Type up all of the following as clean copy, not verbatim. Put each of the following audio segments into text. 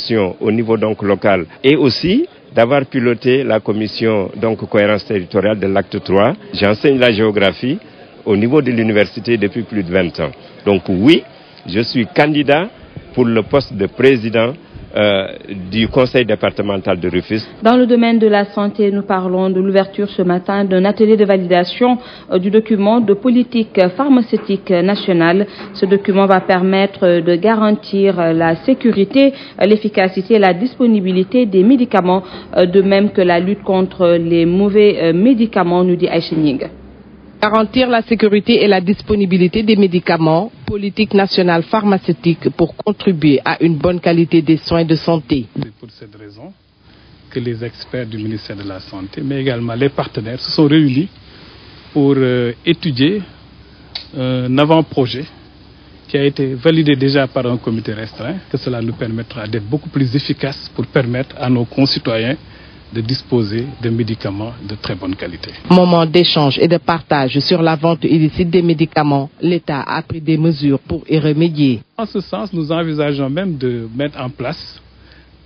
coordination au niveau donc local et aussi d'avoir piloté la commission donc cohérence territoriale de l'acte 3. J'enseigne la géographie au niveau de l'université depuis plus de 20 ans. Donc oui, je suis candidat pour le poste de président du conseil départemental de Rufisque. Dans le domaine de la santé, nous parlons de l'ouverture ce matin d'un atelier de validation du document de politique pharmaceutique nationale. Ce document va permettre de garantir la sécurité, l'efficacité et la disponibilité des médicaments, de même que la lutte contre les mauvais médicaments, nous dit Aïcha Nying. Garantir la sécurité et la disponibilité des médicaments, politique nationale pharmaceutique pour contribuer à une bonne qualité des soins de santé. C'est pour cette raison que les experts du ministère de la Santé, mais également les partenaires, se sont réunis pour étudier un avant-projet qui a été validé déjà par un comité restreint, que cela nous permettra d'être beaucoup plus efficaces pour permettre à nos concitoyens de disposer de médicaments de très bonne qualité. Moment d'échange et de partage sur la vente illicite des médicaments, l'État a pris des mesures pour y remédier. En ce sens, nous envisageons même de mettre en place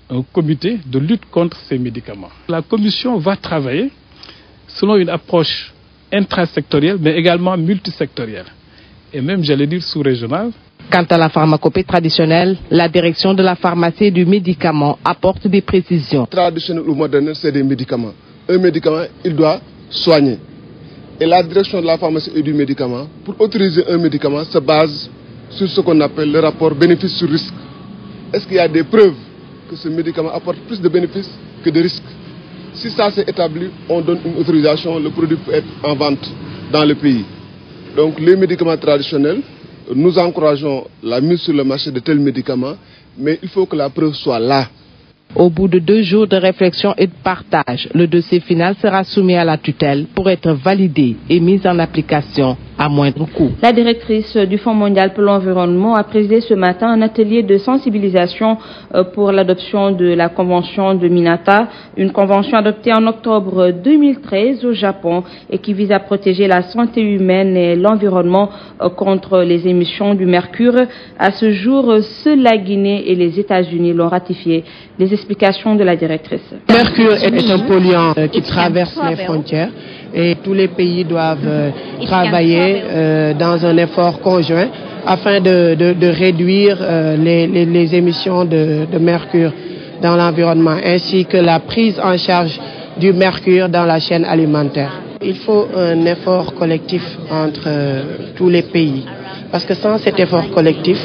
un comité de lutte contre ces médicaments. La commission va travailler selon une approche intrasectorielle, mais également multisectorielle, et même, j'allais dire, sous-régionale. Quant à la pharmacopée traditionnelle, la direction de la pharmacie et du médicament apporte des précisions. Traditionnel ou moderne, c'est des médicaments. Un médicament, il doit soigner. Et la direction de la pharmacie et du médicament, pour autoriser un médicament, se base sur ce qu'on appelle le rapport bénéfice sur risque. Est-ce qu'il y a des preuves que ce médicament apporte plus de bénéfices que de risques? Si ça s'est établi, on donne une autorisation, le produit peut être en vente dans le pays. Donc les médicaments traditionnels, nous encourageons la mise sur le marché de tels médicaments, mais il faut que la preuve soit là. Au bout de 2 jours de réflexion et de partage, le dossier final sera soumis à la tutelle pour être validé et mis en application à moindre coût. La directrice du Fonds mondial pour l'environnement a présidé ce matin un atelier de sensibilisation pour l'adoption de la convention de Minata, une convention adoptée en octobre 2013 au Japon et qui vise à protéger la santé humaine et l'environnement contre les émissions du mercure. À ce jour, seule la Guinée et les États-Unis l'ont ratifié. Les explications de la directrice. Le mercure est un polluant qui traverse les frontières et tous les pays doivent travailler dans un effort conjoint afin de réduire les émissions de mercure dans l'environnement ainsi que la prise en charge du mercure dans la chaîne alimentaire. Il faut un effort collectif entre tous les pays. Parce que sans cet effort collectif,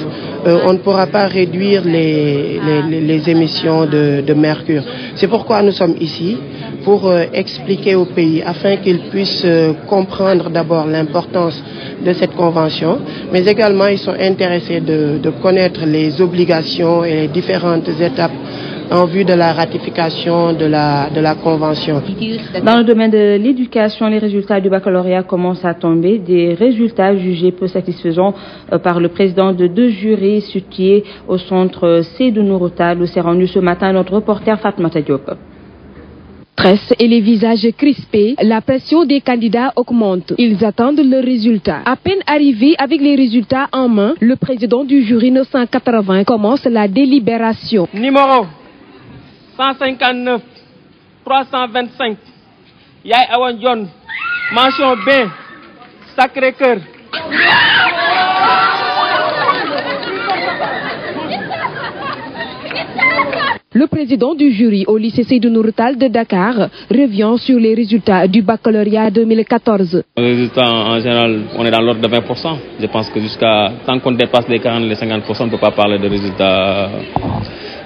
on ne pourra pas réduire les émissions de mercure. C'est pourquoi nous sommes ici, pour expliquer aux pays, afin qu'ils puissent comprendre d'abord l'importance de cette convention, mais également ils sont intéressés de connaître les obligations et les différentes étapes en vue de la ratification de la convention. Dans le domaine de l'éducation, les résultats du baccalauréat commencent à tomber, des résultats jugés peu satisfaisants par le président de 2 jurys situés au centre Seydou Nourou Tall où s'est rendu ce matin notre reporter Fatmata Diop. Stress et les visages crispés, la pression des candidats augmente. Ils attendent leurs résultats. À peine arrivé avec les résultats en main, le président du jury 980 commence la délibération. Numéro 159 325 Yaay Awan John, mention B, Sacré-Cœur. Le président du jury au lycée Seydou Nourou Tall de Dakar revient sur les résultats du baccalauréat 2014. Les résultats, en général, on est dans l'ordre de 20%. Je pense que jusqu'à tant qu'on dépasse les 40, les 50%, on ne peut pas parler de résultats,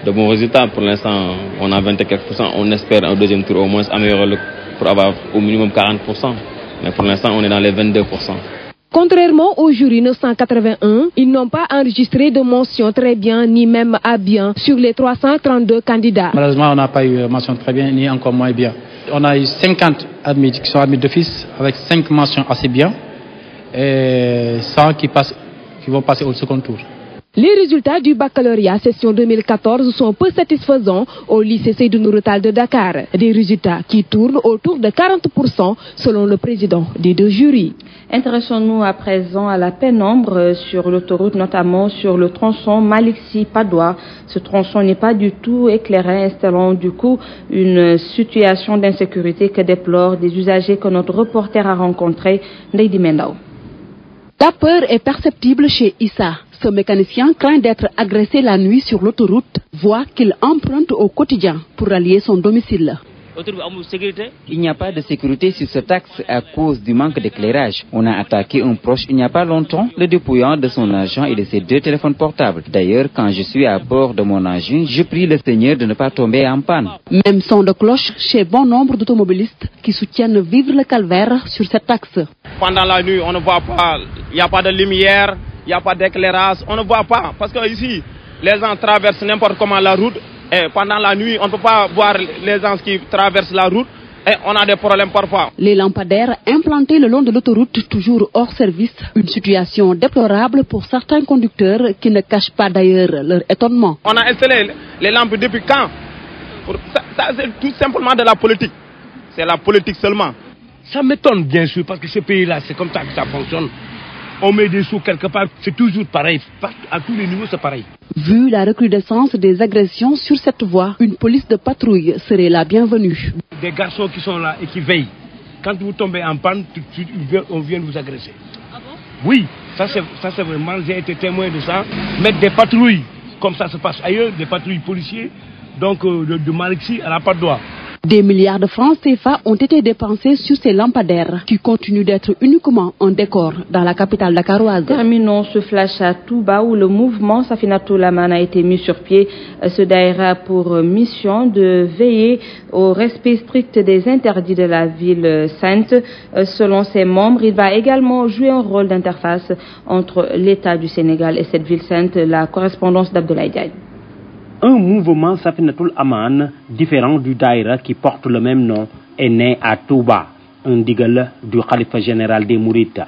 de bons résultats. Pour l'instant, on a 20 et quelques %. On espère au deuxième tour au moins améliorer pour avoir au minimum 40%. Mais pour l'instant, on est dans les 22%. Contrairement au jury 981, ils n'ont pas enregistré de mention très bien ni même à bien sur les 332 candidats. Malheureusement, on n'a pas eu mention très bien ni encore moins bien. On a eu 50 admis qui sont admis d'office avec 5 mentions assez bien et 100 qui vont passer au second tour. Les résultats du baccalauréat session 2014 sont peu satisfaisants au lycée Seydou Nourou Tall de Dakar. Des résultats qui tournent autour de 40% selon le président des deux jurys. Intéressons-nous à présent à la pénombre sur l'autoroute, notamment sur le tronçon Malixi-Padoua. Ce tronçon n'est pas du tout éclairé, installant du coup une situation d'insécurité que déplorent des usagers que notre reporter a rencontrés, Ndeydi Mendao. La peur est perceptible chez Issa. Ce mécanicien craint d'être agressé la nuit sur l'autoroute, voie qu'il emprunte au quotidien pour rallier son domicile. Il n'y a pas de sécurité sur cet axe à cause du manque d'éclairage. On a attaqué un proche il n'y a pas longtemps, le dépouillant de son argent et de ses 2 téléphones portables. D'ailleurs, quand je suis à bord de mon engin, je prie le Seigneur de ne pas tomber en panne. Même son de cloche chez bon nombre d'automobilistes qui soutiennent vivre le calvaire sur cet axe. Pendant la nuit, on ne voit pas, il n'y a pas de lumière, il n'y a pas d'éclairage, on ne voit pas. Parce que ici, les gens traversent n'importe comment la route. Et pendant la nuit, on ne peut pas voir les gens qui traversent la route et on a des problèmes parfois. Les lampadaires implantés le long de l'autoroute, toujours hors service, une situation déplorable pour certains conducteurs qui ne cachent pas d'ailleurs leur étonnement. On a installé les lampes depuis quand? Ça c'est tout simplement de la politique. C'est la politique seulement. Ça m'étonne bien sûr parce que ce pays-là, c'est comme ça que ça fonctionne. On met des sous quelque part, c'est toujours pareil. À tous les niveaux, c'est pareil. Vu la recrudescence des agressions sur cette voie, une police de patrouille serait la bienvenue. Des garçons qui sont là et qui veillent. Quand vous tombez en panne, tout de suite, on vient vous agresser. Ah bon? Oui, ça c'est vraiment, j'ai été témoin de ça. Mettre des patrouilles, comme ça se passe ailleurs, des patrouilles policiers, donc de Malixi à la Padoua. Des milliards de francs CFA ont été dépensés sur ces lampadaires qui continuent d'être uniquement un décor dans la capitale dakaroise. Terminons ce flash à Touba où le mouvement Safinatul Aman a été mis sur pied. Ce daïra a pour mission de veiller au respect strict des interdits de la ville sainte. Selon ses membres, il va également jouer un rôle d'interface entre l'État du Sénégal et cette ville sainte. La correspondance d'Abdoulaye Diagne. Un mouvement Safinatul Aman, différent du Daïra qui porte le même nom, est né à Touba, un digal du Khalifa général des Mourides.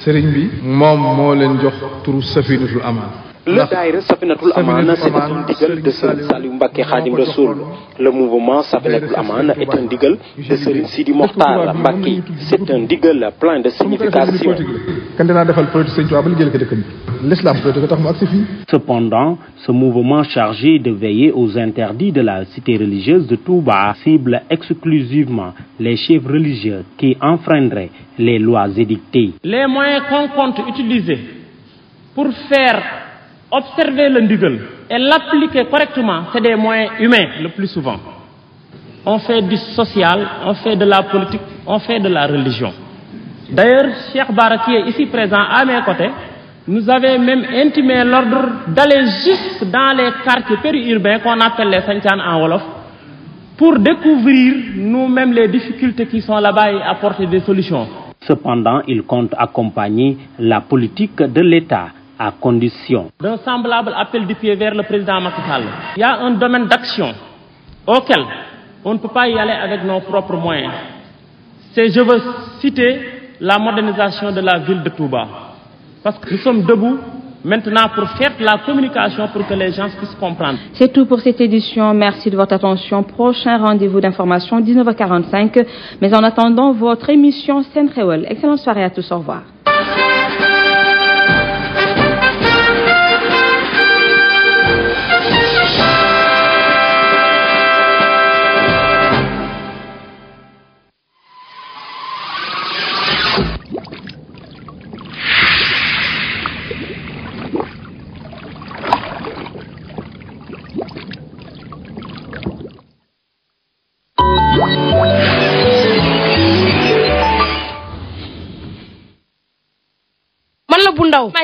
Le Daïra Safinatul Aman, c'est un digal de Serigne Saliou Mbacké Khadim Rassoul. Le mouvement Safinatul Aman est un digal de Serigne Sidi Mokhtar Mbacké. C'est un digal plein de signification. Cependant, ce mouvement chargé de veiller aux interdits de la cité religieuse de Touba cible exclusivement les chefs religieux qui enfreindraient les lois édictées. Les moyens qu'on compte utiliser pour faire observer le ndigal et l'appliquer correctement, c'est des moyens humains le plus souvent. On fait du social, on fait de la politique, on fait de la religion. D'ailleurs, Cheikh Bara qui est ici présent à mes côtés, nous avait même intimé l'ordre d'aller jusque dans les quartiers périurbains qu'on appelle les Santian en Wolof pour découvrir nous-mêmes les difficultés qui sont là-bas et apporter des solutions. Cependant, il compte accompagner la politique de l'État à condition d'un semblable appel du pied vers le président Macky Sall. Il y a un domaine d'action auquel on ne peut pas y aller avec nos propres moyens. Je veux citer la modernisation de la ville de Touba. Parce que nous sommes debout maintenant pour faire la communication pour que les gens puissent comprendre. C'est tout pour cette édition. Merci de votre attention. Prochain rendez-vous d'information 19h45. Mais en attendant, votre émission Sen-Réol. Excellente soirée à tous. Au revoir.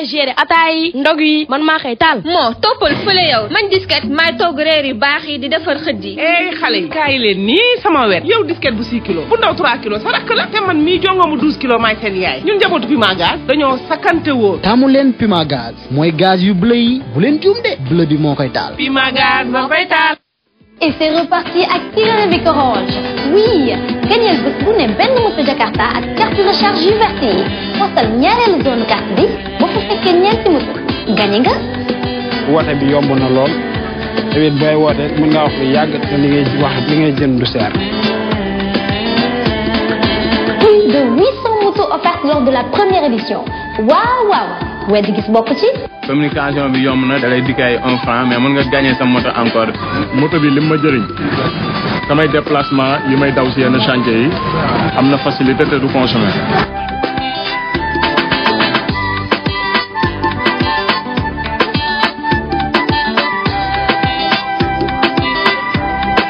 may gérer ataay ndog yi man maa xëy taal moo toppal fële yow man disket may togg reer yu baax yi di defar xëdd yi xale yi kaay leen nii sama wet yow disket bu 6 kilos bu ndaw 3 kilos sa rakk la te man mii jongoomu 12 kilos may seen yaay ñun njabootu Puma Gaz dañoo sakante wóor taamu leen Puma Gaz mooy gaz yu bleu yi bu leen juum de bleu bi moo koy taal Puma Gaz moo koy taal. Et c'est reparti activer avec Orange. Oui, gagnez le bés bu ne benn moto Jakarta ak carte recharge yu verte yi postal ñaareelu zone carte bi boo fa fekkee ñeenti moto gagné nga. woote bi yomb na lool te it booy woote mën nga wax lu yàgg te li ngay jënd du seer. Plus de 800 motos offertes lors de la première édition. Waouh. Weddi gis bokk ci. communication bi yomb na da lay dikkaay 1 franc mais mën nga gagner sa moto encore. moto bi lim ma jëriñ samay déplacement yi may daw si yenn chantier yi am na facilité te du consommer.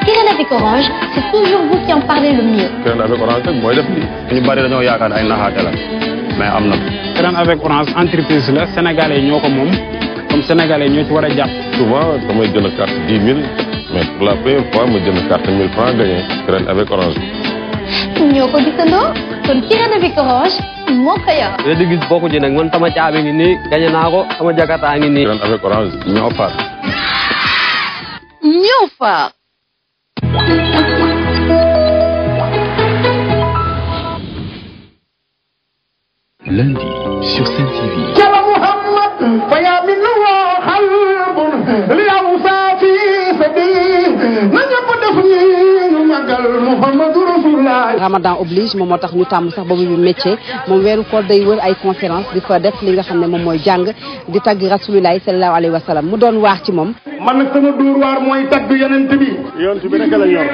Kirène avec Orange, c'est toujours vous qui en parlez le mieux. Kirène avec Orange rek mooy def lii. ñu bari dañoo yaakaar ay naxaate la mais am na. Kirène avec Orange entreprise la sénégalais ñoo ko moom comme sénégalais ñoo ci war a jàpp. souvent damay jënd carte 10 000 mais pour la première fois ma jënd carte 1000 francs gagné Kirène avec Orange. ñoo ko gisandoo kon Kirène avec Orange moo ko yor. léegi gis bokku ci nag man sama caabi ngi nii gagné naa ko sama jakarta ngi nii. Kirène avec Orange ñoo faat. ñoo faat. Lundi sur Sen TV. Ramadan oblige moom moo tax ñu tàmm sax boobu bi métier moom weeru koor day wër ay conférence di fa def li nga xam ne moom mooy jàng di tagg rasulillahi sallallahu alayhi wa sallam mu doon waax ci moom. man nag sama dóor waar mooy tagg yonent bi. yonent bi rek la yor.